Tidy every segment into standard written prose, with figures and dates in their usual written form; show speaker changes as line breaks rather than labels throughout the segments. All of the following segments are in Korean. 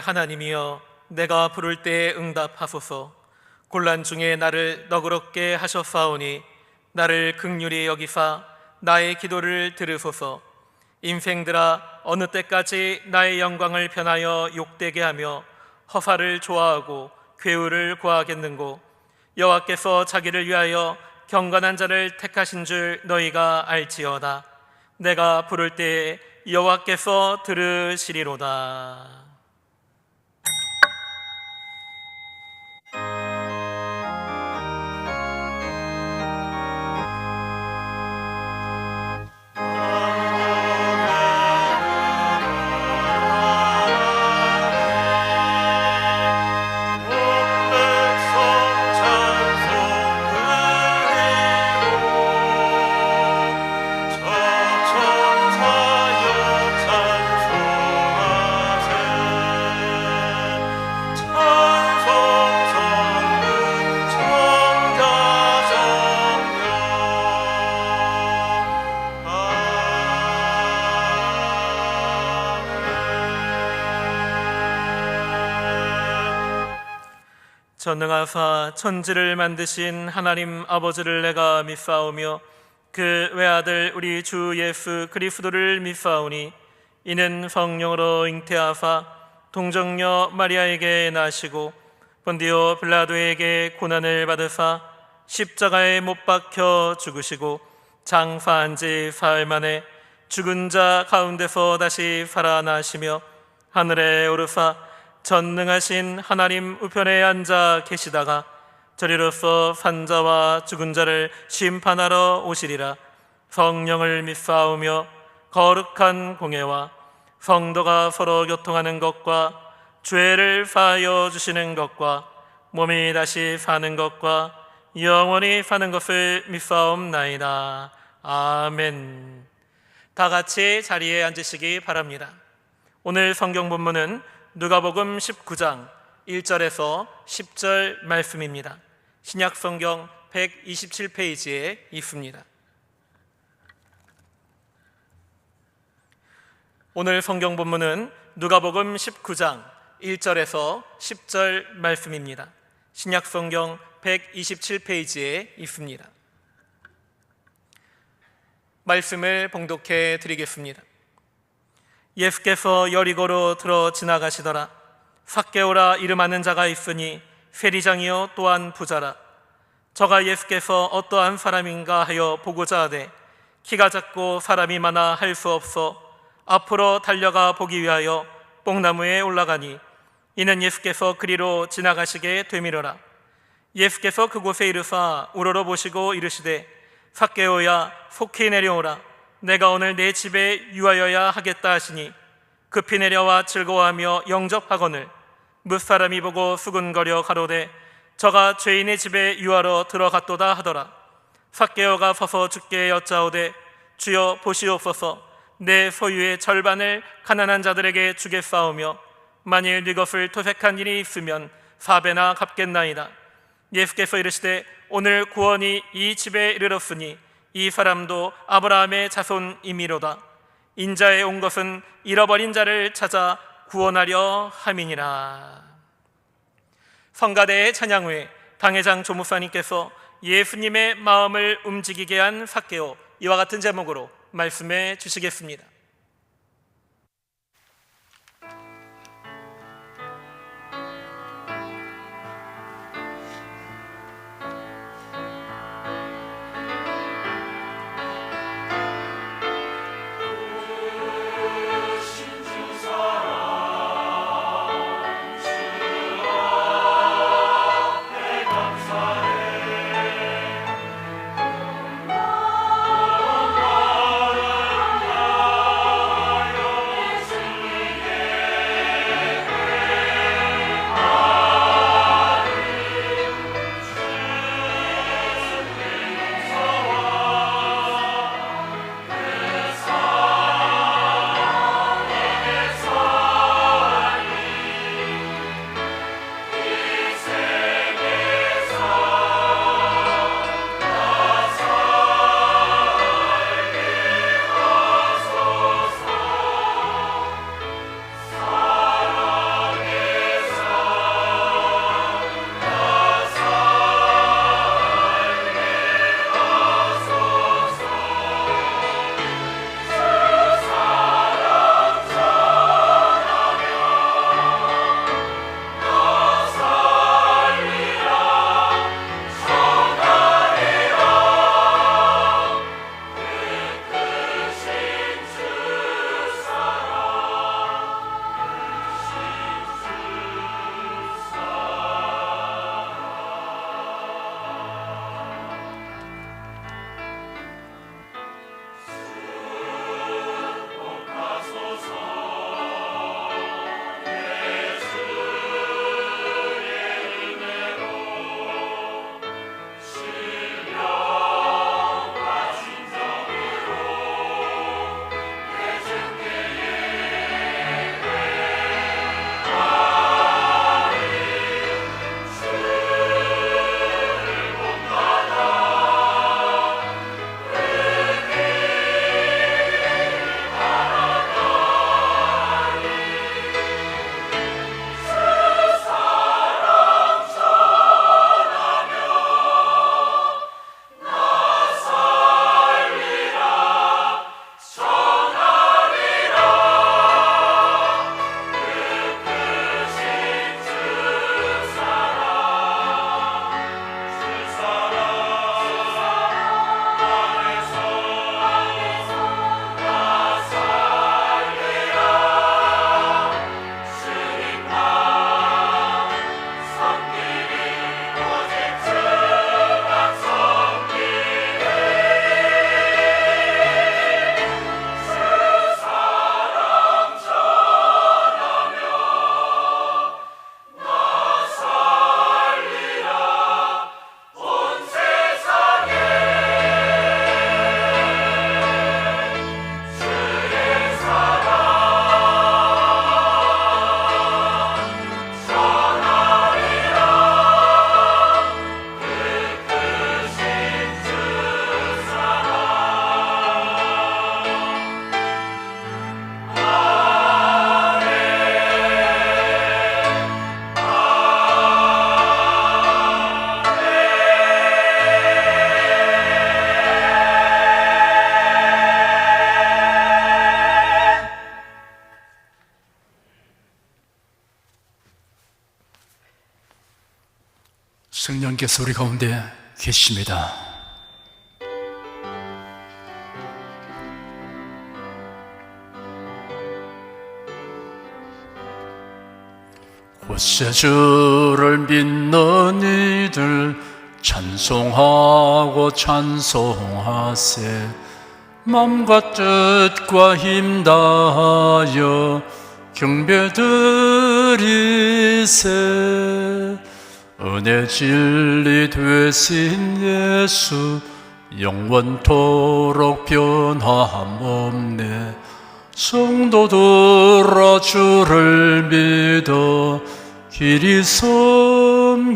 하나님이여, 내가 부를 때에 응답하소서. 곤란 중에 나를 너그럽게 하셨사오니 나를 긍휼히 여기사 나의 기도를 들으소서. 인생들아, 어느 때까지 나의 영광을 변하여 욕되게 하며 허사를 좋아하고 괴우를 구하겠는고. 여호와께서 자기를 위하여 경건한 자를 택하신 줄 너희가 알지어다. 내가 부를 때에 여호와께서 들으시리로다. 전능하사 천지를 만드신 하나님 아버지를 내가 믿사오며 그 외아들 우리 주 예수 그리스도를 믿사오니 이는 성령으로 잉태하사 동정녀 마리아에게 나시고 본디오 빌라도에게 고난을 받으사 십자가에 못 박혀 죽으시고 장사한 지 사흘 만에 죽은 자 가운데서 다시 살아나시며 하늘에 오르사 전능하신 하나님 우편에 앉아 계시다가 저리로서 산자와 죽은 자를 심판하러 오시리라. 성령을 믿사오며 거룩한 공예와 성도가 서로 교통하는 것과 죄를 사하여 주시는 것과 몸이 다시 사는 것과 영원히 사는 것을 믿사옵나이다. 아멘. 다 같이 자리에 앉으시기 바랍니다. 오늘 성경 본문은 누가복음 19장 1절에서 10절 말씀입니다. 신약 성경 127페이지에 있습니다. 오늘 성경 본문은 누가복음 19장 1절에서 10절 말씀입니다. 신약 성경 127페이지에 있습니다. 말씀을 봉독해 드리겠습니다. 예수께서 여리고로 들어 지나가시더라. 삭개오라 이름하는 자가 있으니 세리장이요 또한 부자라. 저가 예수께서 어떠한 사람인가 하여 보고자 하되 키가 작고 사람이 많아 할 수 없어 앞으로 달려가 보기 위하여 뽕나무에 올라가니 이는 예수께서 그리로 지나가시게 되미러라. 예수께서 그곳에 이르사 우러러 보시고 이르시되 삭개오야 속히 내려오라. 내가 오늘 내 집에 유하여야 하겠다 하시니 급히 내려와 즐거워하며 영접하거늘 뭇사람이 보고 수군거려 가로되 저가 죄인의 집에 유하러 들어갔도다 하더라. 삭개오가 서서 주께 여짜오되 주여 보시옵소서. 내 소유의 절반을 가난한 자들에게 주겠사오며 만일 네 것을 토색한 일이 있으면 4배나 갚겠나이다. 예수께서 이르시되 오늘 구원이 이 집에 이르렀으니 이 사람도 아브라함의 자손이미로다. 인자에 온 것은 잃어버린 자를 찾아 구원하려 함이니라. 성가대의 찬양 후에 당회장 조무사님께서 예수님의 마음을 움직이게 한 삭개오, 이와 같은 제목으로 말씀해 주시겠습니다.
성령께서 우리 가운데 계십니다. 곧새 주를 믿는 이들 찬송하고 찬송하세. 맘과 뜻과 힘 다하여 경배 드리세. 은혜 진리 되신 예수 영원토록 변함 없네. 성도들아 주를 믿어 길이 섬기세.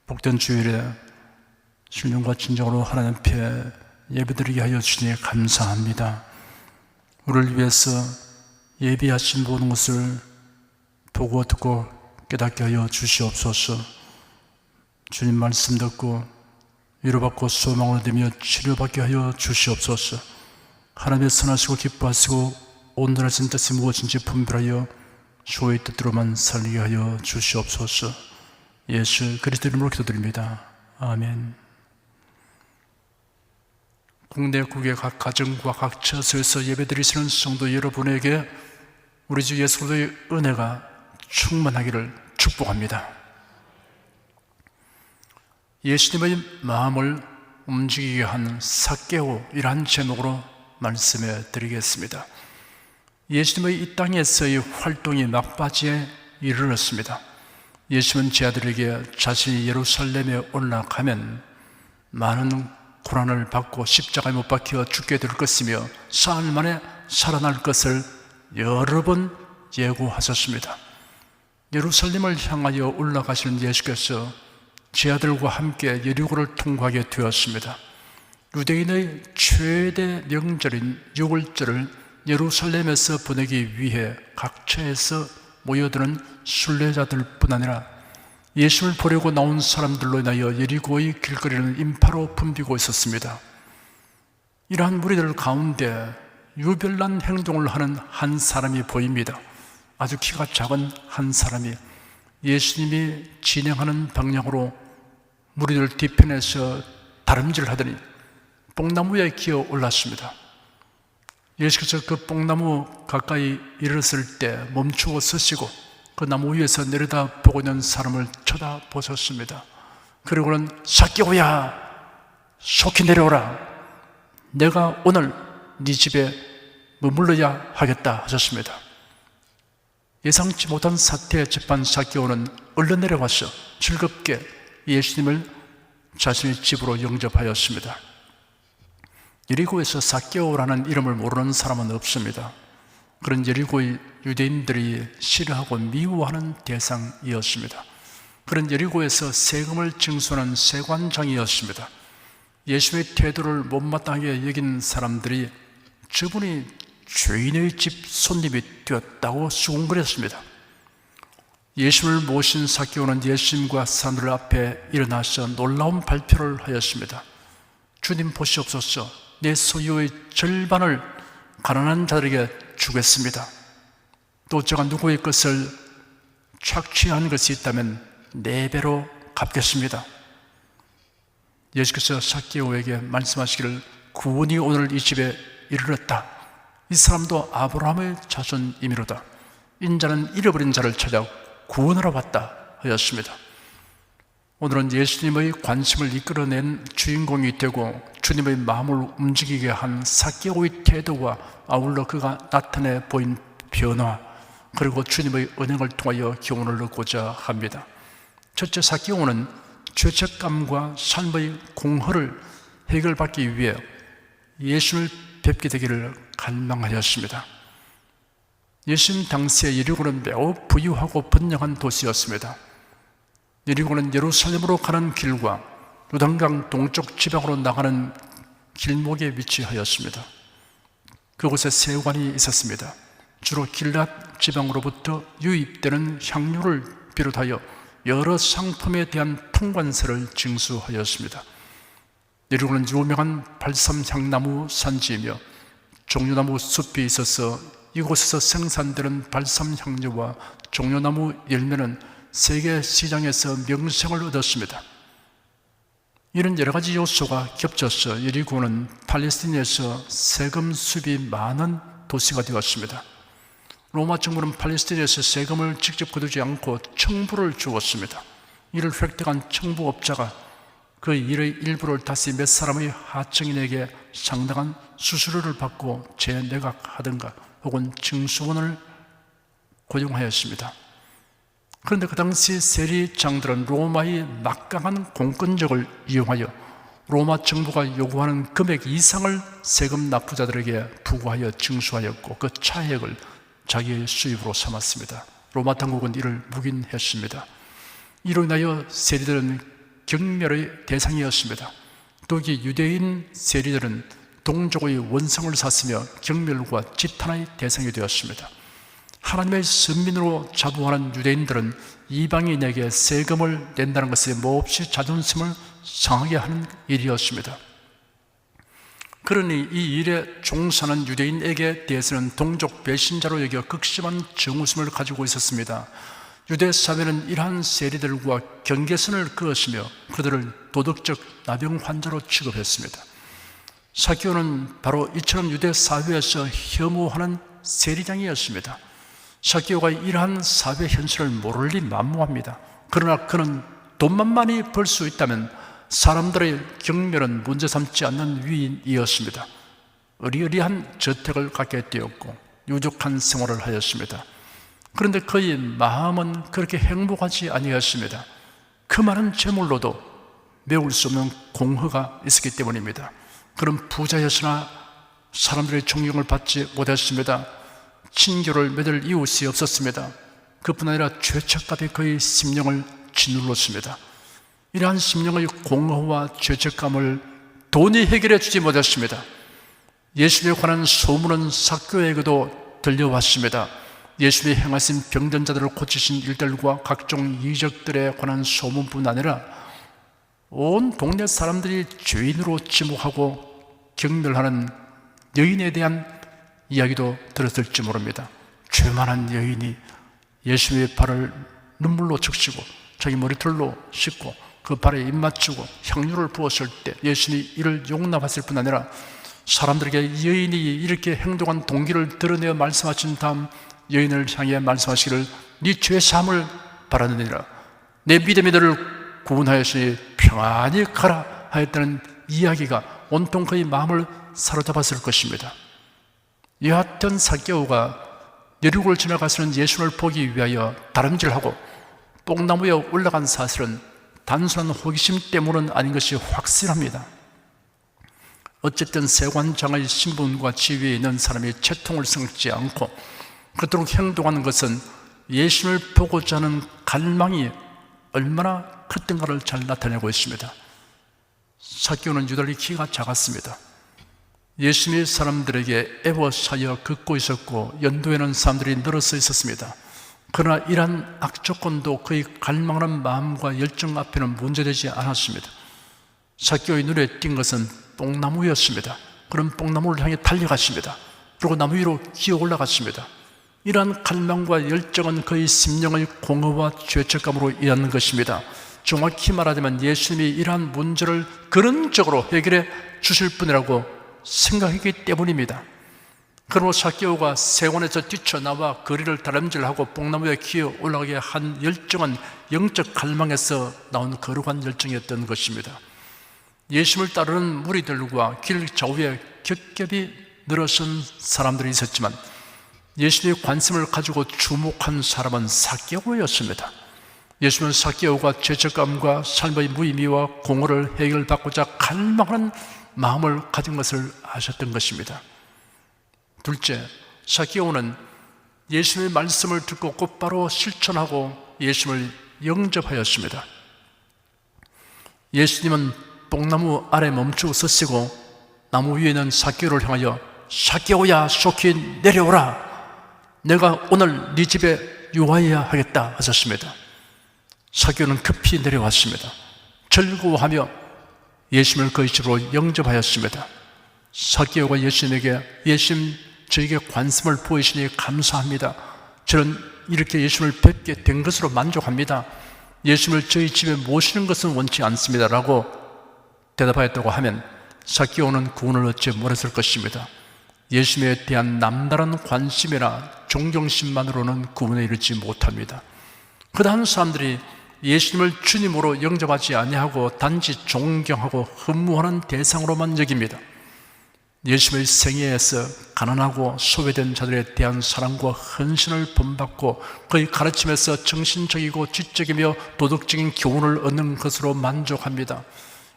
복된 주일에 신령과 진정으로 하나님 앞에 예배드리게 하여 주시니 감사합니다. 우리를 위해서 예비하신 모든 것을 보고 듣고 깨닫게 하여 주시옵소서. 주님 말씀 듣고 위로받고 소망을 얻으며 치료받게 하여 주시옵소서. 하나님의 선하시고 기뻐하시고 온전하신 뜻이 무엇인지 분별하여 주의 뜻대로만 살게 하여 주시옵소서. 예수 그리스도 이름으로 기도드립니다. 아멘. 국내 국외 각 가정과 각 처소에서 예배드리시는 성도 여러분에게 우리 주 예수 그리스도의 은혜가 충만하기를 축복합니다. 예수님의 마음을 움직이게 한 삭개오이란 제목으로 말씀해 드리겠습니다. 예수님의 이 땅에서의 활동이 막바지에 이르렀습니다. 예수님은 제 아들에게 자신이 예루살렘에 올라가면 많은 고난을 받고 십자가에 못 박혀 죽게 될 것이며 사흘 만에 살아날 것을 여러 번 예고하셨습니다. 예루살렘을 향하여 올라가시는 예수께서 제 아들과 함께 여리고를 통과하게 되었습니다. 유대인의 최대 명절인 유월절을 예루살렘에서 보내기 위해 각처에서 모여드는 순례자들뿐 아니라 예수를 보려고 나온 사람들로 인하여 여리고의 길거리는 인파로 붐비고 있었습니다. 이러한 무리들 가운데 유별난 행동을 하는 한 사람이 보입니다. 아주 키가 작은 한 사람이 예수님이 진행하는 방향으로 무리들 뒤편에서 다름질을 하더니 뽕나무에 기어 올랐습니다. 예수께서 그 뽕나무 가까이 이르렀을 때 멈추어 서시고 그 나무 위에서 내려다보고 있는 사람을 쳐다보셨습니다. 그리고는 삭개오야, 속히 내려오라. 내가 오늘 네 집에 머물러야 하겠다 하셨습니다. 예상치 못한 사태에 접한 삭개오는 얼른 내려와서 즐겁게 예수님을 자신의 집으로 영접하였습니다. 여리고에서 삭개오라는 이름을 모르는 사람은 없습니다. 그런 여리고의 유대인들이 싫어하고 미워하는 대상이었습니다. 그런 여리고에서 세금을 징수하는 세관장이었습니다. 예수의 태도를 못마땅하게 여긴 사람들이 저분이 죄인의 집 손님이 되었다고 수군거렸습니다. 예수를 모신 삭개오는 예수님과 사람들 앞에 일어나서 놀라운 발표를 하였습니다. 주님 보시옵소서, 내 소유의 절반을 가난한 자들에게 주겠습니다. 또 제가 누구의 것을 착취한 것이 있다면 4배로 갚겠습니다. 예수께서 삭개오에게 말씀하시기를 구원이 오늘 이 집에 이르렀다. 이 사람도 아브라함의 자손이미로다. 인자는 잃어버린 자를 찾아 구원하러 왔다 하였습니다. 오늘은 예수님의 관심을 이끌어낸 주인공이 되고 주님의 마음을 움직이게 한 삭개오의 태도와 아울러 그가 나타내 보인 변화, 그리고 주님의 은행을 통하여 교훈을 얻고자 합니다. 첫째, 삭개오는 죄책감과 삶의 공허를 해결받기 위해 예수를 뵙게 되기를 갈망하였습니다. 예수님 당시에 여리고는 매우 부유하고 번영한 도시였습니다. 여리고는 예루살렘으로 가는 길과 요단강 동쪽 지방으로 나가는 길목에 위치하였습니다. 그곳에 세관이 있었습니다. 주로 길앗 지방으로부터 유입되는 향료를 비롯하여 여러 상품에 대한 통관세를 징수하였습니다. 여리고는 유명한 발삼향나무 산지이며 종려나무 숲이 있어서 이곳에서 생산되는 발삼향료와 종려나무 열매는 세계 시장에서 명성을 얻었습니다. 이런 여러 가지 요소가 겹쳐서 여리고는 팔레스틴에서 세금 수입이 많은 도시가 되었습니다. 로마 정부는 팔레스틴에서 세금을 직접 거두지 않고 청부를 주었습니다. 이를 획득한 청부업자가 그 일의 일부를 다시 몇 사람의 하청인에게 상당한 수수료를 받고 재내각하든가 혹은 증수원을 고용하였습니다. 그런데 그 당시 세리장들은 로마의 막강한 공권력을 이용하여 로마 정부가 요구하는 금액 이상을 세금 납부자들에게 부과하여 징수하였고 그 차액을 자기의 수입으로 삼았습니다. 로마 당국은 이를 묵인했습니다. 이로 인하여 세리들은 경멸의 대상이었습니다. 더욱이 유대인 세리들은 동족의 원성을 샀으며 경멸과 지탄의 대상이 되었습니다. 하나님의 선민으로 자부하는 유대인들은 이방인에게 세금을 낸다는 것에 몹시 자존심을 상하게 하는 일이었습니다. 그러니 이 일에 종사하는 유대인에게 대해서는 동족 배신자로 여겨 극심한 정우심을 가지고 있었습니다. 유대 사회는 이러한 세리들과 경계선을 그었으며 그들을 도덕적 나병 환자로 취급했습니다. 삭개오는 바로 이처럼 유대 사회에서 혐오하는 세리장이었습니다. 삭개오가 이러한 사회 현실을 모를 리 만무합니다. 그러나 그는 돈만 많이 벌 수 있다면 사람들의 경멸은 문제 삼지 않는 위인이었습니다. 의리의리한 저택을 갖게 되었고 유족한 생활을 하였습니다. 그런데 그의 마음은 그렇게 행복하지 아니었습니다. 그 많은 재물로도 메울 수 없는 공허가 있었기 때문입니다. 그런 부자였으나 사람들의 존경을 받지 못했습니다. 친교를 맺을 이웃이 없었습니다. 그뿐 아니라 죄책감이 그의 심령을 짓눌렀습니다. 이러한 심령의 공허와 죄책감을 돈이 해결해 주지 못했습니다. 예수님에 관한 소문은 삭개오에게도 들려왔습니다. 예수님이 행하신 병든 자들을 고치신 일들과 각종 이적들에 관한 소문뿐 아니라 온 동네 사람들이 죄인으로 지목하고 경멸하는 여인에 대한 이야기도 들었을지 모릅니다. 죄만한 여인이 예수님의 발을 눈물로 적시고 자기 머리털로 씻고 그 발에 입 맞추고 향유를 부었을 때 예수님이 이를 용납했을 뿐 아니라 사람들에게 여인이 이렇게 행동한 동기를 드러내어 말씀하신 다음 여인을 향해 말씀하시기를 네 죄 사함을 바라느니라, 내 믿음이 너를 구원하였으니 평안히 가라 하였다는 이야기가 온통 그의 마음을 사로잡았을 것입니다. 여하튼 삭개오가 여리고를 지나가서는 예수를 보기 위하여 다름질하고 뽕나무에 올라간 사실은 단순한 호기심 때문은 아닌 것이 확실합니다. 어쨌든 세관장의 신분과 지위에 있는 사람이 채통을 삼지 않고 그토록 행동하는 것은 예수님을 보고자 하는 갈망이 얼마나 컸던가를 잘 나타내고 있습니다. 삭개오는 유달리 키가 작았습니다. 예수님이 사람들에게 애워싸여 긋고 있었고 연도에는 사람들이 늘어서 있었습니다. 그러나 이러한 악조건도 그의 갈망하는 마음과 열정 앞에는 문제되지 않았습니다. 삭개오의 눈에 띈 것은 뽕나무였습니다. 그런 뽕나무를 향해 달려갔습니다. 그리고 나무 위로 기어 올라갔습니다. 이러한 갈망과 열정은 그의 심령의 공허와 죄책감으로 일어나는 것입니다. 정확히 말하자면 예수님이 이러한 문제를 근원적으로 해결해 주실 분이라고 생각했기 때문입니다. 그러므로 삭개오가 세원에서 뛰쳐나와 거리를 다름질하고 뽕나무에 기어 올라가게 한 열정은 영적 갈망에서 나온 거룩한 열정이었던 것입니다. 예수님을 따르는 무리들과 길 좌우에 겹겹이 늘어선 사람들이 있었지만 예수님의 관심을 가지고 주목한 사람은 삭개오였습니다. 예수님은 삭개오가 죄책감과 삶의 무의미와 공허를 해결받고자 갈망하는 마음을 가진 것을 아셨던 것입니다. 둘째, 삭개오는 예수님의 말씀을 듣고 곧바로 실천하고 예수님을 영접하였습니다. 예수님은 뽕나무 아래 멈추어 서시고 나무 위에 있는 삭개오를 향하여 삭개오야 속히 내려오라, 내가 오늘 네 집에 유하여야 하겠다 하셨습니다. 삭개오는 급히 내려왔습니다. 즐거워하며 예수님을 그의 집으로 영접하였습니다. 삭개오가 예수님에게 예수님 저에게 관심을 보이시니 감사합니다. 저는 이렇게 예수님을 뵙게 된 것으로 만족합니다. 예수님을 저희 집에 모시는 것은 원치 않습니다 라고 대답하였다고 하면 삭개오는 구원을 얻지 못했을 것입니다. 예수님에 대한 남다른 관심이나 존경심만으로는 구원에 이르지 못합니다. 그다음 사람들이 예수님을 주님으로 영접하지 아니하고 단지 존경하고 흠모하는 대상으로만 여깁니다. 예수님의 생애에서 가난하고 소외된 자들에 대한 사랑과 헌신을 본받고 그의 가르침에서 정신적이고 지적이며 도덕적인 교훈을 얻는 것으로 만족합니다.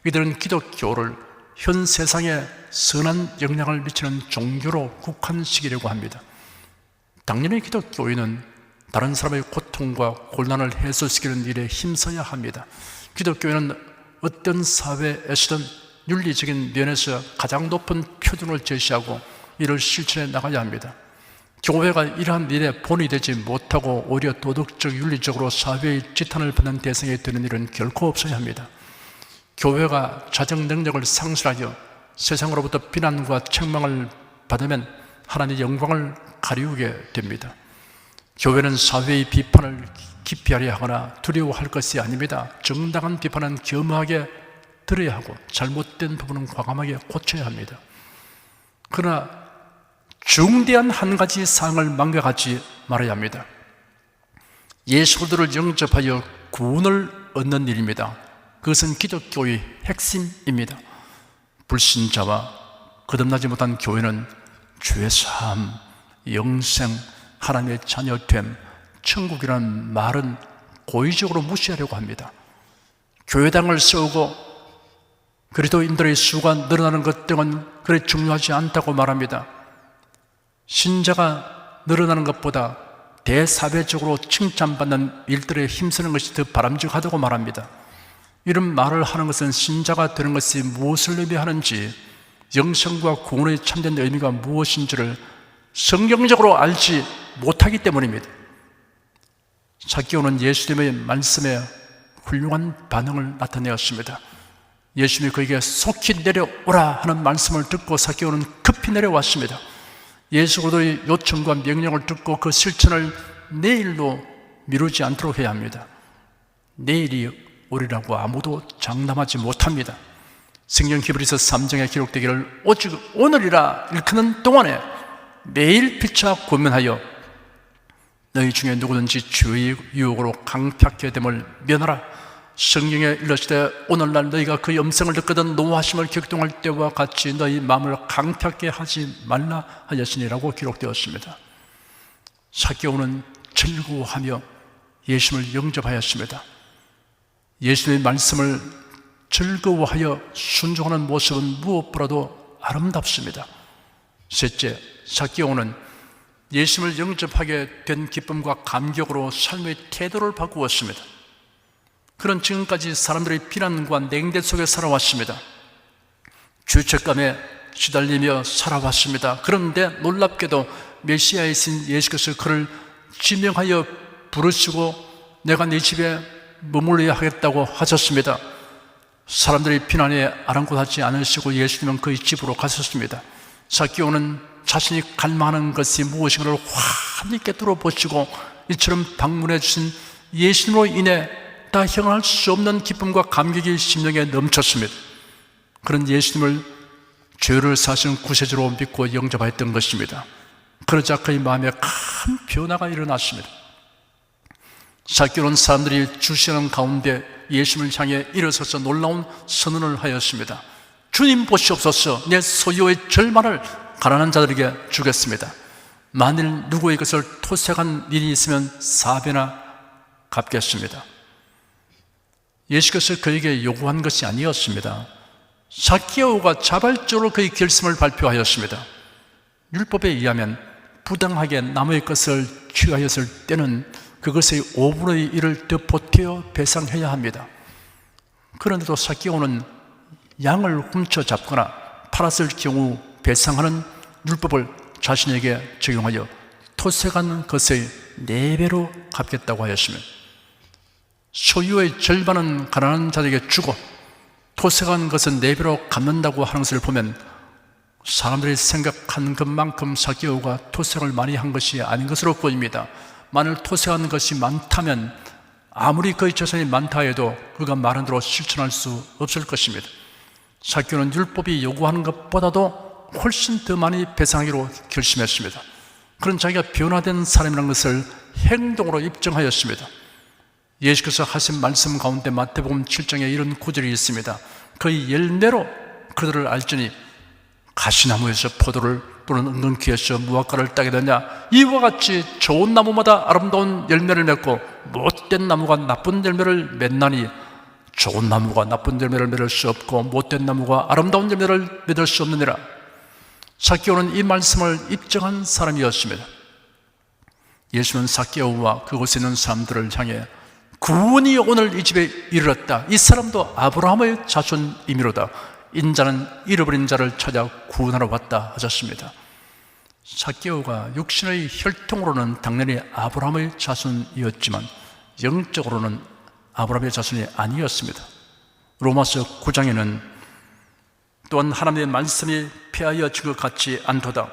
이들은 기독교를 현 세상에 선한 영향을 미치는 종교로 국한시키려고 합니다. 당연히 기독교인은 다른 사람의 고통과 곤란을 해소시키는 일에 힘써야 합니다. 기독교인은 어떤 사회에서든 윤리적인 면에서 가장 높은 표준을 제시하고 이를 실천해 나가야 합니다. 교회가 이러한 일에 본이 되지 못하고 오히려 도덕적, 윤리적으로 사회의 지탄을 받는 대상이 되는 일은 결코 없어야 합니다. 교회가 자정 능력을 상실하여 세상으로부터 비난과 책망을 받으면 하나님의 영광을 가리우게 됩니다. 교회는 사회의 비판을 기피하려 하거나 두려워할 것이 아닙니다. 정당한 비판은 겸허하게 들어야 하고 잘못된 부분은 과감하게 고쳐야 합니다. 그러나 중대한 한 가지 사항을 망각하지 말아야 합니다. 예수들을 영접하여 구원을 얻는 일입니다. 그것은 기독교의 핵심입니다. 불신자와 거듭나지 못한 교회는 죄사함, 영생, 하나님의 자녀됨, 천국이라는 말은 고의적으로 무시하려고 합니다. 교회당을 세우고 그리스도인들의 수가 늘어나는 것 등은 그리 중요하지 않다고 말합니다. 신자가 늘어나는 것보다 대사회적으로 칭찬받는 일들에 힘쓰는 것이 더 바람직하다고 말합니다. 이런 말을 하는 것은 신자가 되는 것이 무엇을 의미하는지, 영생과 구원의 참된 의미가 무엇인지를 성경적으로 알지 못하기 때문입니다. 삭개오는 예수님의 말씀에 훌륭한 반응을 나타내었습니다. 예수님이 그에게 속히 내려오라 하는 말씀을 듣고 삭개오는 급히 내려왔습니다. 예수 그리스도의 요청과 명령을 듣고 그 실천을 내일로 미루지 않도록 해야 합니다. 내일이 오리라고 아무도 장담하지 못합니다. 성경 히브리서 3장에 기록되기를 오직 오늘이라 일컫는 동안에 매일 피차 고면하여 너희 중에 누구든지 죄의 유혹으로 강팍해 됨을 면하라. 성경에 일렀을 때 오늘날 너희가 그 음성을 듣거든 노하심을 격동할 때와 같이 너희 마음을 강팍해 하지 말라 하였으니라고 기록되었습니다. 삭개오는 즐거워하며 예수님을 영접하였습니다. 예수님의 말씀을 즐거워하여 순종하는 모습은 무엇보다도 아름답습니다. 셋째, 삭개오는 예수님을 영접하게 된 기쁨과 감격으로 삶의 태도를 바꾸었습니다. 그는 지금까지 사람들의 비난과 냉대 속에 살아왔습니다. 죄책감에 시달리며 살아왔습니다. 그런데 놀랍게도 메시아이신 예수께서 그를 지명하여 부르시고 내가 네 집에 머물러야 하겠다고 하셨습니다. 사람들의 비난에 아랑곳하지 않으시고 예수님은 그의 집으로 가셨습니다. 삭개오는 자신이 갈망하는 것이 무엇인가를 환히 꿰뚫어 보시고 이처럼 방문해 주신 예수님으로 인해 다 형할 수 없는 기쁨과 감격이 심령에 넘쳤습니다. 그런 예수님을 죄를 사시는 구세주로 믿고 영접하였던 것입니다. 그러자 그의 마음에 큰 변화가 일어났습니다. 삭개오는 사람들이 주시하는 가운데 예수님을 향해 일어서서 놀라운 선언을 하였습니다. 주님 보시옵소서, 내 소유의 절반을 가난한 자들에게 주겠습니다. 만일 누구의 것을 토색한 일이 있으면 4배나 갚겠습니다. 예수께서 그에게 요구한 것이 아니었습니다. 삭개오가 자발적으로 그의 결심을 발표하였습니다. 율법에 의하면 부당하게 남의 것을 취하였을 때는 그것의 5분의 1을 더 보태어 배상해야 합니다. 그런데도 삭개오는 양을 훔쳐잡거나 팔았을 경우 배상하는 율법을 자신에게 적용하여 토색한 것의 4배로 갚겠다고 하였으며 소유의 절반은 가난한 자에게 주고 토색한 것은 4배로 갚는다고 하는 것을 보면 사람들이 생각한 것만큼 삭개오가 토색을 많이 한 것이 아닌 것으로 보입니다. 만일 토색한 것이 많다면 아무리 그의 재산이 많다 해도 그가 말한 대로 실천할 수 없을 것입니다. 삭개오는 율법이 요구하는 것보다도 훨씬 더 많이 배상하기로 결심했습니다. 그런 자기가 변화된 사람이라는 것을 행동으로 입증하였습니다. 예수께서 하신 말씀 가운데 마태복음 7장에 이런 구절이 있습니다. 그의 열매로 그들을 알지니 가시나무에서 포도를 또는 은근키에서 무화과를 따게 되냐, 이와 같이 좋은 나무마다 아름다운 열매를 맺고 못된 나무가 나쁜 열매를 맺나니 좋은 나무가 나쁜 열매를 맺을 수 없고 못된 나무가 아름다운 열매를 맺을 수 없느니라. 삭개오는 이 말씀을 입증한 사람이었습니다. 예수는 삭개오와 그곳에 있는 사람들을 향해 구원이 오늘 이 집에 이르렀다. 이 사람도 아브라함의 자손이미로다. 인자는 잃어버린 자를 찾아 구원하러 왔다 하셨습니다. 삭개오가 육신의 혈통으로는 당연히 아브라함의 자손이었지만 영적으로는 아브라함의 자손이 아니었습니다. 로마서 9장에는 또한 하나님의 말씀이 폐하여 진 것 같지 않도다.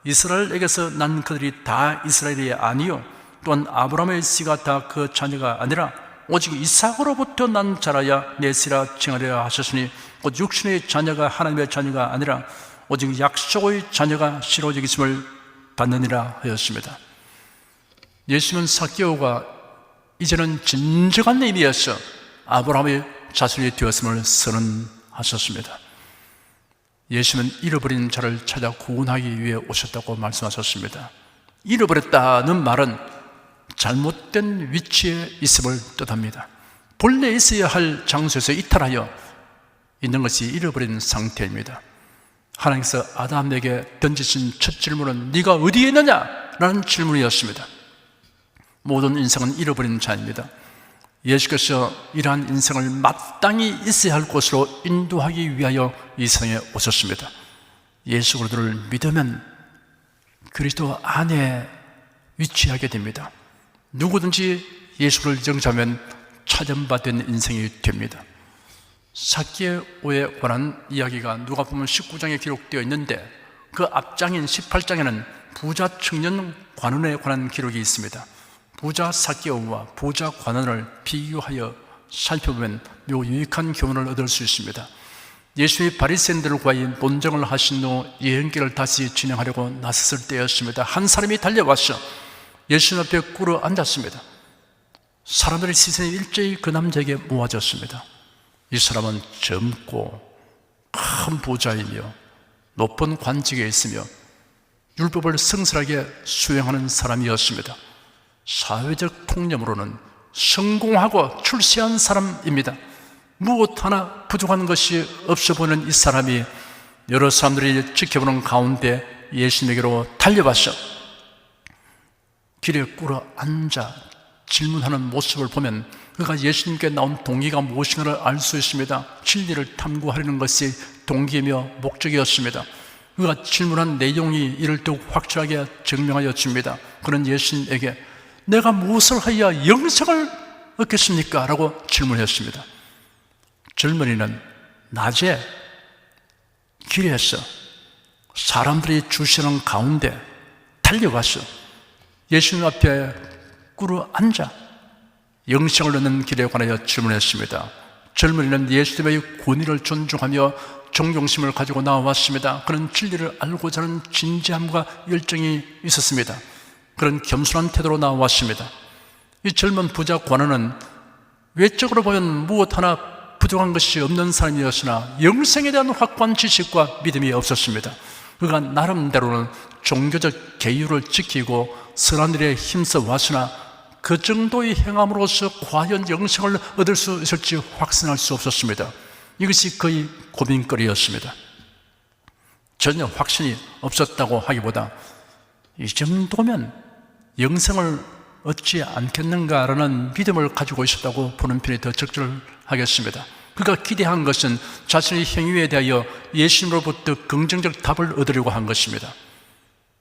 이스라엘에게서 난 그들이 다 이스라엘이 아니요 또한 아브라함의 씨가 다 그 자녀가 아니라 오직 이삭으로부터 난 자라야 내 씨라 칭하리라 하셨으니 곧 육신의 자녀가 하나님의 자녀가 아니라 오직 약속의 자녀가 씨로 여기심을 받느니라 하였습니다. 예수는 삭개오가 이제는 진정한 의미에서 아브라함의 자손이 되었음을 선언하셨습니다. 예수는 잃어버린 자를 찾아 구원하기 위해 오셨다고 말씀하셨습니다. 잃어버렸다는 말은 잘못된 위치에 있음을 뜻합니다. 본래 있어야 할 장소에서 이탈하여 있는 것이 잃어버린 상태입니다. 하나님께서 아담에게 던지신 첫 질문은 네가 어디에 있느냐? 라는 질문이었습니다. 모든 인생은 잃어버린 자입니다. 예수께서 이러한 인생을 마땅히 있어야 할 곳으로 인도하기 위하여 이 세상에 오셨습니다. 예수 그리스도를 믿으면 그리스도 안에 위치하게 됩니다. 누구든지 예수를 영접하면 찾음받은 인생이 됩니다. 삭개오에 관한 이야기가 누가복음 19장에 기록되어 있는데 그 앞장인 18장에는 부자 청년 관원에 관한 기록이 있습니다. 부자 삭개오와 부자 관원을 비교하여 살펴보면 매우 유익한 교훈을 얻을 수 있습니다. 예수의 바리새인들과의 논쟁을 하신 후 예언기를 다시 진행하려고 나섰을 때였습니다. 한 사람이 달려와서 예수 앞에 꿇어 앉았습니다. 사람들의 시선이 일제히 그 남자에게 모아졌습니다. 이 사람은 젊고 큰 부자이며 높은 관직에 있으며 율법을 성실하게 수행하는 사람이었습니다. 사회적 통념으로는 성공하고 출세한 사람입니다. 무엇 하나 부족한 것이 없어 보이는 이 사람이 여러 사람들이 지켜보는 가운데 예수님에게로 달려와서 길에 꿇어 앉아 질문하는 모습을 보면 그가 예수님께 나온 동기가 무엇인가를 알 수 있습니다. 진리를 탐구하려는 것이 동기이며 목적이었습니다. 그가 질문한 내용이 이를 더욱 확실하게 증명하여 줍니다. 그는 예수님에게 내가 무엇을 하여야 영생을 얻겠습니까? 라고 질문했습니다. 젊은이는 낮에 길에서 사람들이 주시는 가운데 달려가서 예수님 앞에 꿇어 앉아 영생을 얻는 길에 관하여 질문했습니다. 젊은이는 예수님의 권위를 존중하며 존경심을 가지고 나왔습니다. 그런 진리를 알고자 하는 진지함과 열정이 있었습니다. 그런 겸손한 태도로 나왔습니다. 이 젊은 부자 관원은 외적으로 보면 무엇 하나 부족한 것이 없는 사람이었으나 영생에 대한 확고한 지식과 믿음이 없었습니다. 그가 나름대로는 종교적 계율을 지키고 선한 일에 힘써 왔으나 그 정도의 행함으로써 과연 영생을 얻을 수 있을지 확신할 수 없었습니다. 이것이 그의 고민거리였습니다. 전혀 확신이 없었다고 하기보다 이 정도면 영생을 얻지 않겠는가라는 믿음을 가지고 있었다고 보는 편이 더 적절하겠습니다. 그가 기대한 것은 자신의 행위에 대하여 예수님으로부터 긍정적 답을 얻으려고 한 것입니다.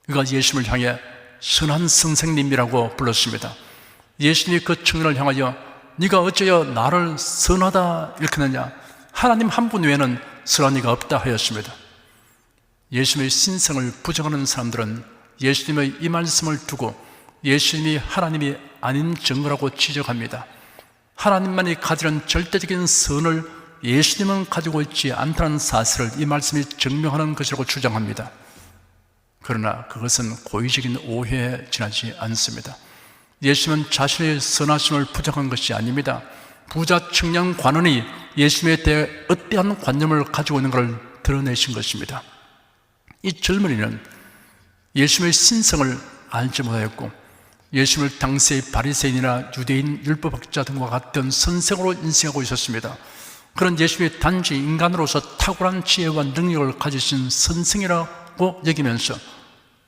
그가 예수님을 향해 선한 선생님이라고 불렀습니다. 예수님이 그 청년을 향하여 네가 어찌하여 나를 선하다 일컫느냐? 하나님 한 분 외에는 선한 이가 없다 하였습니다. 예수님의 신성을 부정하는 사람들은 예수님의 이 말씀을 두고 예수님이 하나님이 아닌 증거라고 지적합니다. 하나님만이 가지는 절대적인 선을 예수님은 가지고 있지 않다는 사실을 이 말씀이 증명하는 것이라고 주장합니다. 그러나 그것은 고의적인 오해에 지나지 않습니다. 예수님은 자신의 선하심을 부정한 것이 아닙니다. 부자 청년 관원이 예수님에 대해 어떠한 관념을 가지고 있는 것을 드러내신 것입니다. 이 젊은이는 예수님의 신성을 알지 못하였고 예수님을 당시의 바리새인이나 유대인 율법학자 등과 같은 선생으로 인식하고 있었습니다. 그런 예수님이 단지 인간으로서 탁월한 지혜와 능력을 가지신 선생이라고 여기면서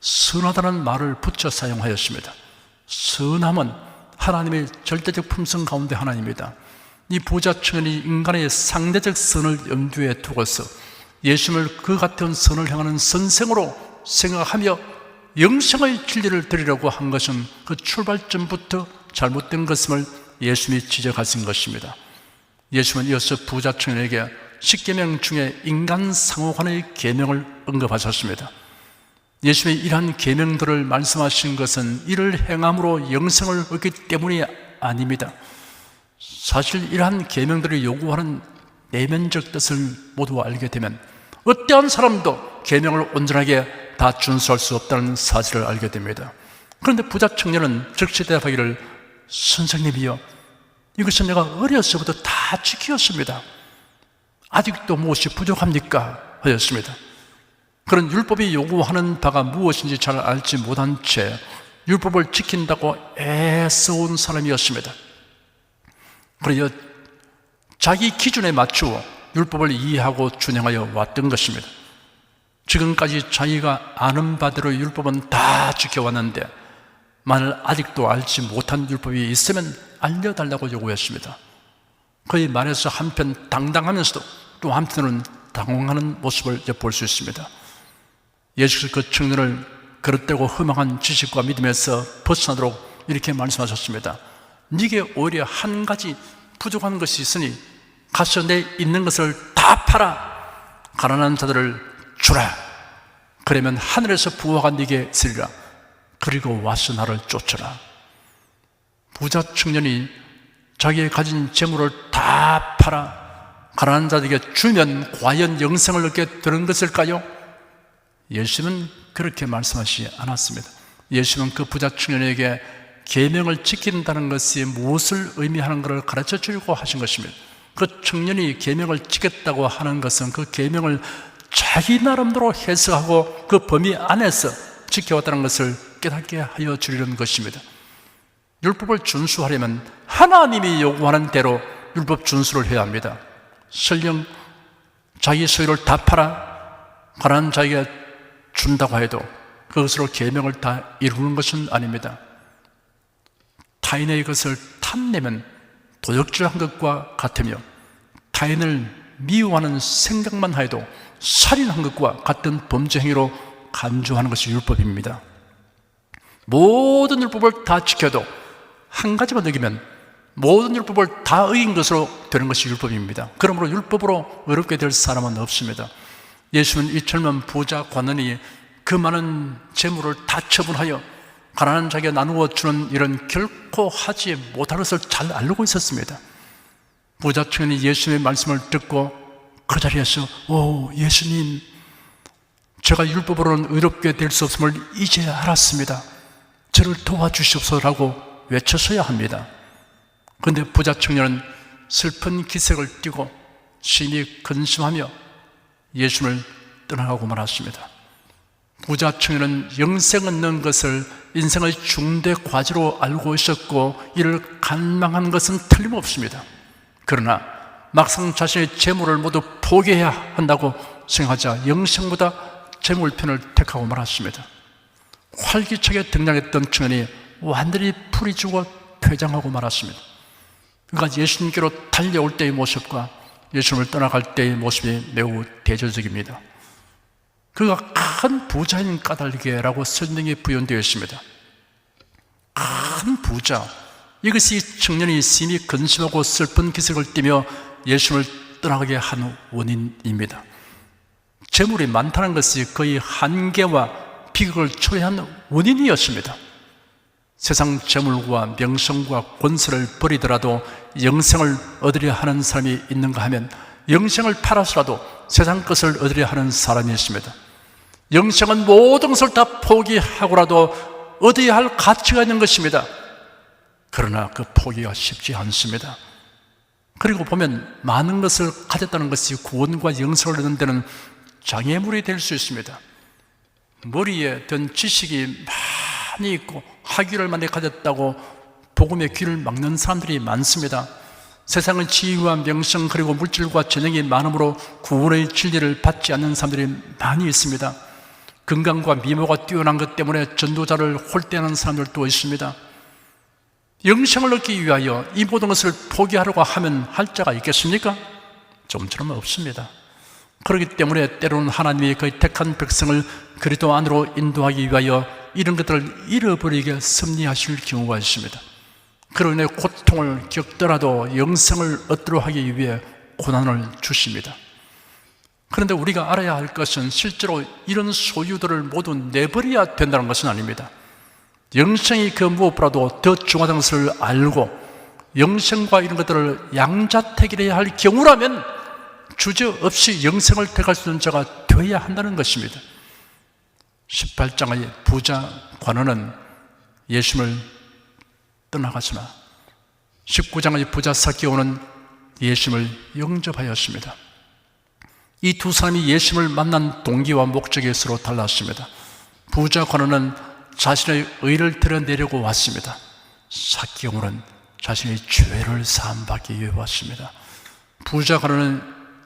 선하다는 말을 붙여 사용하였습니다. 선함은 하나님의 절대적 품성 가운데 하나입니다. 이 부자 청년이 인간의 상대적 선을 염두에 두고서 예수님을 그 같은 선을 향하는 선생으로 생각하며 영생의 진리를 드리려고 한 것은 그 출발점부터 잘못된 것임을 예수님이 지적하신 것입니다. 예수님은 이어서 부자 청년에게 십계명 중에 인간 상호간의 계명을 언급하셨습니다. 예수님의 이러한 계명들을 말씀하신 것은 이를 행함으로 영생을 얻기 때문이 아닙니다. 사실 이러한 계명들이 요구하는 내면적 뜻을 모두 알게 되면 어떠한 사람도 계명을 온전하게 다 준수할 수 없다는 사실을 알게 됩니다. 그런데 부자 청년은 즉시 대답하기를 선생님이여 이것은 내가 어려서부터 다 지켰습니다. 아직도 무엇이 부족합니까? 하였습니다. 그런 율법이 요구하는 바가 무엇인지 잘 알지 못한 채 율법을 지킨다고 애써온 사람이었습니다. 그래서 자기 기준에 맞추어 율법을 이해하고 준행하여 왔던 것입니다. 지금까지 자기가 아는 바대로 율법은 다 지켜왔는데 만일 아직도 알지 못한 율법이 있으면 알려달라고 요구했습니다. 그의 말에서 한편 당당하면서도 또 한편으로는 당황하는 모습을 엿볼 수 있습니다. 예수께서 그 청년을 그릇되고 허망한 지식과 믿음에서 벗어나도록 이렇게 말씀하셨습니다. 네게 오히려 한 가지 부족한 것이 있으니 가서 내 있는 것을 다 팔아 가난한 자들을 주라. 그러면 하늘에서 부화가 네게 있으리라. 그리고 와서 나를 쫓아라. 부자 청년이 자기의 가진 재물을 다 팔아 가난한 자들에게 주면 과연 영생을 얻게 되는 것일까요? 예수님은 그렇게 말씀하시지 않았습니다. 예수님은 그 부자 청년에게 계명을 지킨다는 것이 무엇을 의미하는 것을 가르쳐 주려고 하신 것입니다. 그 청년이 계명을 지켰다고 하는 것은 그 계명을 자기 나름대로 해석하고 그 범위 안에서 지켜왔다는 것을 깨닫게 하여 주려는 것입니다. 율법을 준수하려면 하나님이 요구하는 대로 율법 준수를 해야 합니다. 설령 자기 소유를 다 팔아 가난한 자에게 준다고 해도 그것으로 계명을 다 이루는 것은 아닙니다. 타인의 것을 탐내면 도적질한 것과 같으며 타인을 미워하는 생각만 해도 살인한 것과 같은 범죄 행위로 간주하는 것이 율법입니다. 모든 율법을 다 지켜도 한 가지만 어기면 모든 율법을 다 어긴 것으로 되는 것이 율법입니다. 그러므로 율법으로 어렵게 될 사람은 없습니다. 예수는 이 젊은 부자 관원이 그 많은 재물을 다 처분하여 가난한 자에게 나누어 주는 일은 결코 하지 못할 것을 잘 알고 있었습니다. 부자 청년이 예수님의 말씀을 듣고 그 자리에서 예수님, 제가 율법으로는 의롭게 될 수 없음을 이제 알았습니다. 저를 도와주시옵소서라고 외쳤어야 합니다. 그런데 부자 청년은 슬픈 기색을 띠고 심히 근심하며 예수님을 떠나가고 말았습니다. 부자 청년은 영생 얻는 것을 인생의 중대 과제로 알고 있었고 이를 간망한 것은 틀림없습니다. 그러나 막상 자신의 재물을 모두 포기해야 한다고 생각하자 영생보다 재물편을 택하고 말았습니다. 활기차게 등장했던 청년이 완전히 풀이 죽어 퇴장하고 말았습니다. 그러니까 예수님께로 달려올 때의 모습과 예수님을 떠나갈 때의 모습이 매우 대조적입니다. 그가 큰 부자인 까닭이라고 설명이 부연되어 있습니다. 큰 부자, 이것이 청년이 심히 근심하고 슬픈 기색을 띠며 예수님을 떠나가게 한 원인입니다. 재물이 많다는 것이 거의 한계와 비극을 초래한 원인이었습니다. 세상 재물과 명성과 권세를 버리더라도 영생을 얻으려 하는 사람이 있는가 하면 영생을 팔아서라도 세상 것을 얻으려 하는 사람이 있습니다. 영생은 모든 것을 다 포기하고라도 얻어야 할 가치가 있는 것입니다. 그러나 그 포기가 쉽지 않습니다. 그리고 보면 많은 것을 가졌다는 것이 구원과 영생을 얻는 데는 장애물이 될 수 있습니다. 머리에 든 지식이 많이 있고 학위를 많이 가졌다고 복음의 귀를 막는 사람들이 많습니다. 세상의 지위와 명성 그리고 물질과 재능이 많음으로 구원의 진리를 받지 않는 사람들이 많이 있습니다. 건강과 미모가 뛰어난 것 때문에 전도자를 홀대하는 사람들도 있습니다. 영생을 얻기 위하여 이 모든 것을 포기하려고 하면 할 자가 있겠습니까? 좀처럼 없습니다. 그렇기 때문에 때로는 하나님이 그의 택한 백성을 그리스도 안으로 인도하기 위하여 이런 것들을 잃어버리게 섭리하실 경우가 있습니다. 그로 인해 고통을 겪더라도 영생을 얻도록 하기 위해 고난을 주십니다. 그런데 우리가 알아야 할 것은 실제로 이런 소유들을 모두 내버려야 된다는 것은 아닙니다. 영생이 그 무엇보다도 더 중요하다는 것을 알고 영생과 이런 것들을 양자택일해야 할 경우라면 주저없이 영생을 택할 수 있는 자가 되어야 한다는 것입니다. 18장의 부자 관원은 예수님을 떠나갔으나 19장의 부자 삭개오는 예수님을 영접하였습니다. 이 두 사람이 예수님을 만난 동기와 목적이 서로 달랐습니다. 부자 관원은 자신의 의를 드러내려고 왔습니다. 삭개오는 자신의 죄를 사함받기 위해 왔습니다. 부자 관원은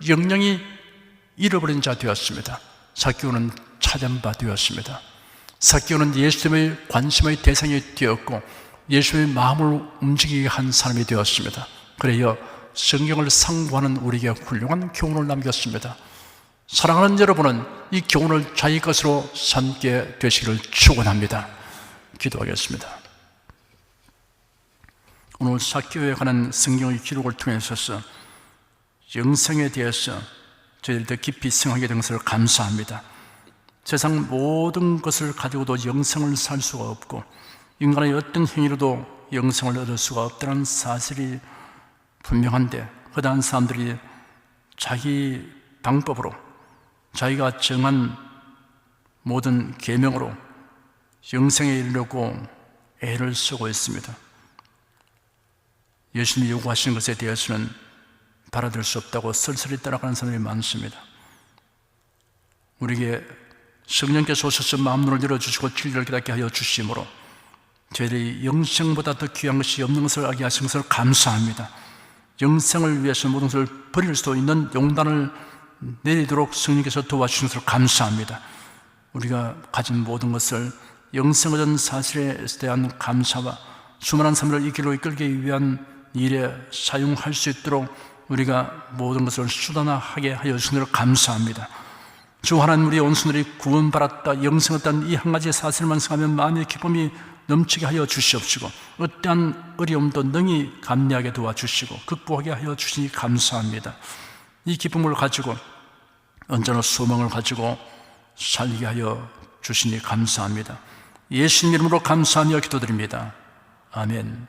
영영이 잃어버린 자 되었습니다. 삭개오는 찾은 바 되었습니다. 삭개오는 예수님의 관심의 대상이 되었고 예수님의 마음을 움직이게 한 사람이 되었습니다. 그래야 성경을 상고하는 우리에게 훌륭한 교훈을 남겼습니다. 사랑하는 여러분은 이 교훈을 자기 것으로 삼게 되시기를 축원합니다. 기도하겠습니다. 오늘 삭개오에 관한 성경의 기록을 통해서 영생에 대해서 저희들 더 깊이 생각하게 된 것을 감사합니다. 세상 모든 것을 가지고도 영생을 살 수가 없고 인간의 어떤 행위로도 영생을 얻을 수가 없다는 사실이 분명한데 허다한 사람들이 자기 방법으로 자기가 정한 모든 계명으로 영생에 이르려고 애를 쓰고 있습니다. 예수님이 요구하시는 것에 대해서는 받아들일 수 없다고 쓸쓸히 따라가는 사람이 많습니다. 우리에게 성령께서 오셔서 마음문을 열어주시고 진리를 깨닫게 하여 주심으로 저희들이 영생보다 더 귀한 것이 없는 것을 알게 하신 것을 감사합니다. 영생을 위해서 모든 것을 버릴 수 있는 용단을 내리도록 성령께서 도와주신 것을 감사합니다. 우리가 가진 모든 것을 영생을 얻은 사실에 대한 감사와 수많은 사람들을 이 길로 이끌기 위한 일에 사용할 수 있도록 우리가 모든 것을 수단화하게 하여 주신 것을 감사합니다. 주 하나님, 우리의 온순들이 구원받았다, 영생을 얻다는 이 한 가지 사실만 생각하면 마음의 기쁨이 넘치게 하여 주시옵시고 어떠한 어려움도 능히 감내하게 도와주시고 극복하게 하여 주시니 감사합니다. 이 기쁨을 가지고 언제나 소망을 가지고 살게 하여 주시니 감사합니다. 예수님 이름으로 감사하며 기도드립니다. 아멘.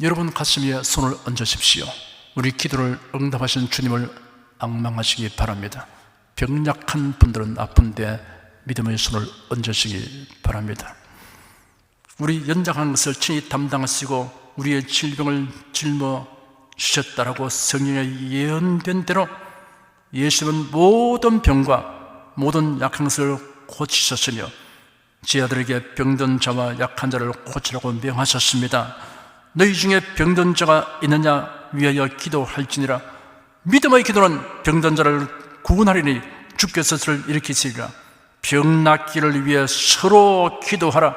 여러분 가슴 위에 손을 얹으십시오. 우리 기도를 응답하신 주님을 앙망하시기 바랍니다. 병약한 분들은 아픈데 믿음의 손을 얹으시기 바랍니다. 우리 연장한 것을 친히 담당하시고 우리의 질병을 짊어지셨다라고 성경에 예언된 대로 예수님은 모든 병과 모든 약한 것을 고치셨으며 제 아들에게 병든 자와 약한 자를 고치라고 명하셨습니다. 너희 중에 병든 자가 있느냐 위하여 기도할지니라. 믿음의 기도는 병든 자를 구원하리니 주께서 그를 일으키시리라. 병 낫기를 위해 서로 기도하라.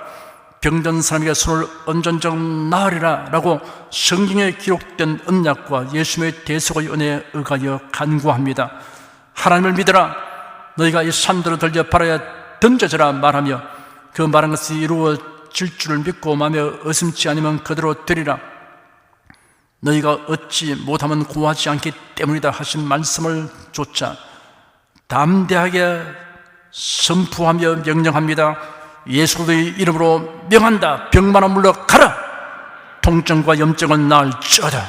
병든 사람에게 손을 얹은 적 나으리라 라고 성경에 기록된 언약과 예수님의 대속의 은혜에 의하여 간구합니다. 하나님을 믿으라. 너희가 이 산들을 들려 바다에 던져져라 말하며 그 말한 것이 이루어질 줄을 믿고 마음에 의심치 않으면 그대로 되리라. 너희가 얻지 못하면 구하지 않기 때문이다 하신 말씀을 쫓아 담대하게 선포하며 명령합니다. 예수 그리스도의 이름으로 명한다. 병만아 물러가라. 통증과 염증은 나을지어다.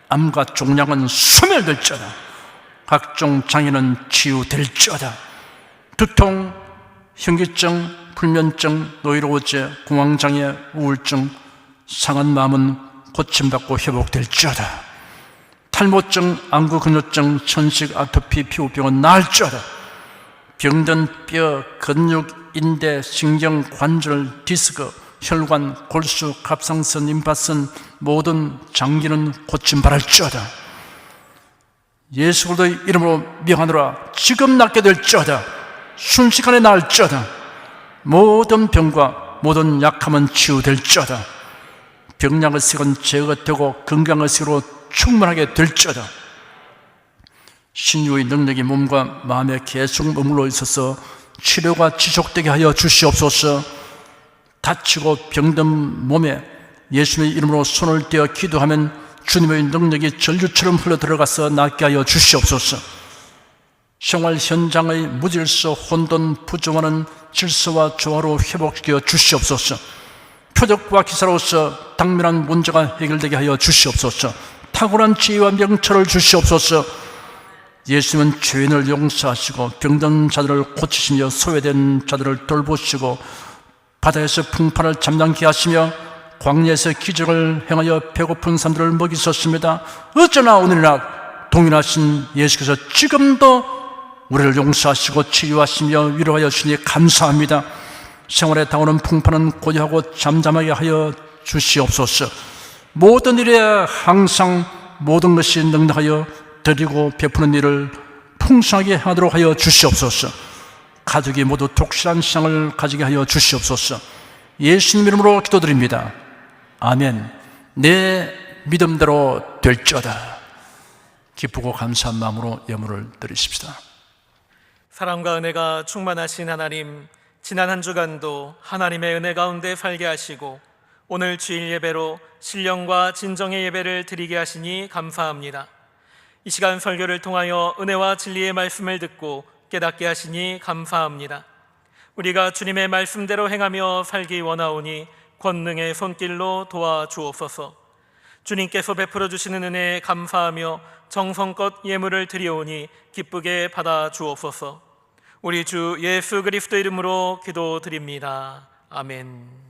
암과 종양은 소멸될지어다. 각종 장애는 치유될지어다. 두통, 현기증, 불면증, 노이로제, 공황장애, 우울증, 상한 마음은 고침받고 회복될지어다. 탈모증, 안구근육증, 천식, 아토피, 피부병은 나을지어다. 병든 뼈, 근육, 인대, 신경, 관절, 디스크, 혈관, 골수, 갑상선, 임파선 모든 장기는 고침받을지어다. 예수 그리스도의 이름으로 명하노라. 지금 낫게 될지어다. 순식간에 나을지어다. 모든 병과 모든 약함은 치유될지어다. 병약의 색은 제거되고 건강의 색으로 충만하게 될지어다. 신유의 능력이 몸과 마음에 계속 머물러 있어서 치료가 지속되게 하여 주시옵소서. 다치고 병든 몸에 예수님의 이름으로 손을 떼어 기도하면 주님의 능력이 전류처럼 흘러들어가서 낫게 하여 주시옵소서. 생활 현장의 무질서, 혼돈, 부조화는 질서와 조화로 회복시켜 주시옵소서. 표적과 기사로서 당면한 문제가 해결되게 하여 주시옵소서. 탁월한 지혜와 명철을 주시옵소서. 예수님은 죄인을 용서하시고 병든 자들을 고치시며 소외된 자들을 돌보시고 바다에서 풍파를 잠잠케 하시며 광야에서 기적을 행하여 배고픈 사람들을 먹이셨습니다. 어쩌나 오늘이나 동일하신 예수께서 지금도 우리를 용서하시고 치유하시며 위로하여 주시니 감사합니다. 생활에 다오는 풍파는 고요하고 잠잠하게 하여 주시옵소서. 모든 일에 항상 모든 것이 능력하여 드리고 베푸는 일을 풍성하게 하도록 하여 주시옵소서. 가족이 모두 독실한 신앙을 가지게 하여 주시옵소서. 예수님 이름으로 기도드립니다. 아멘. 내 믿음대로 될지어다. 기쁘고 감사한 마음으로 예물을 드리십시다.
사랑과 은혜가 충만하신 하나님, 지난 한 주간도 하나님의 은혜 가운데 살게 하시고 오늘 주일 예배로 신령과 진정의 예배를 드리게 하시니 감사합니다. 이 시간 설교를 통하여 은혜와 진리의 말씀을 듣고 깨닫게 하시니 감사합니다. 우리가 주님의 말씀대로 행하며 살기 원하오니 권능의 손길로 도와주옵소서. 주님께서 베풀어 주시는 은혜에 감사하며 정성껏 예물을 드리오니 기쁘게 받아주옵소서. 우리 주 예수 그리스도 이름으로 기도드립니다. 아멘.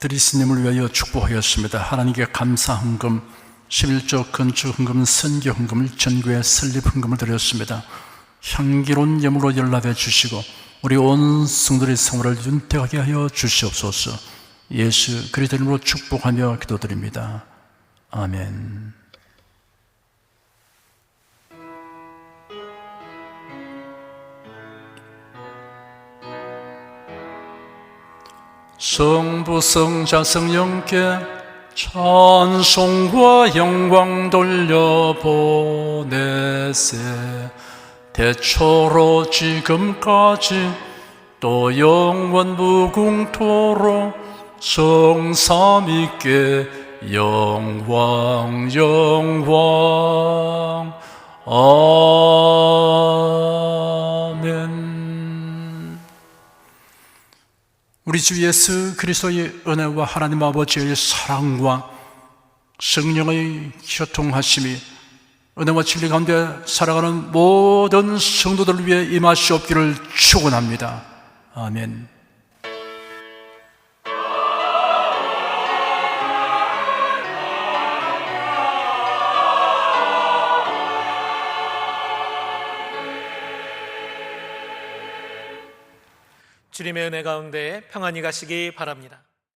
드리스님을 위하여 축복하였습니다. 하나님께 감사 헌금, 11조 건축 헌금, 선교 헌금을 전교회 설립 헌금을 드렸습니다. 향기로운 예물로 연락해 주시고 우리 온 성도의 생활을 윤택하게 하여 주시옵소서. 예수 그리스도 이름으로 축복하며 기도드립니다. 아멘. 성부 성자 성령께 찬송과 영광 돌려보내세. 대초로 지금까지 또 영원 무궁토록 성삼위께 영광 영광. 아멘. 우리 주 예수 그리스도의 은혜와 하나님 아버지의 사랑과 성령의 교통하심이 은혜와 진리 가운데 살아가는 모든 성도들을 위해 임하시옵기를 축원합니다. 아멘.
주님의 은혜 가운데 평안히 가시기 바랍니다.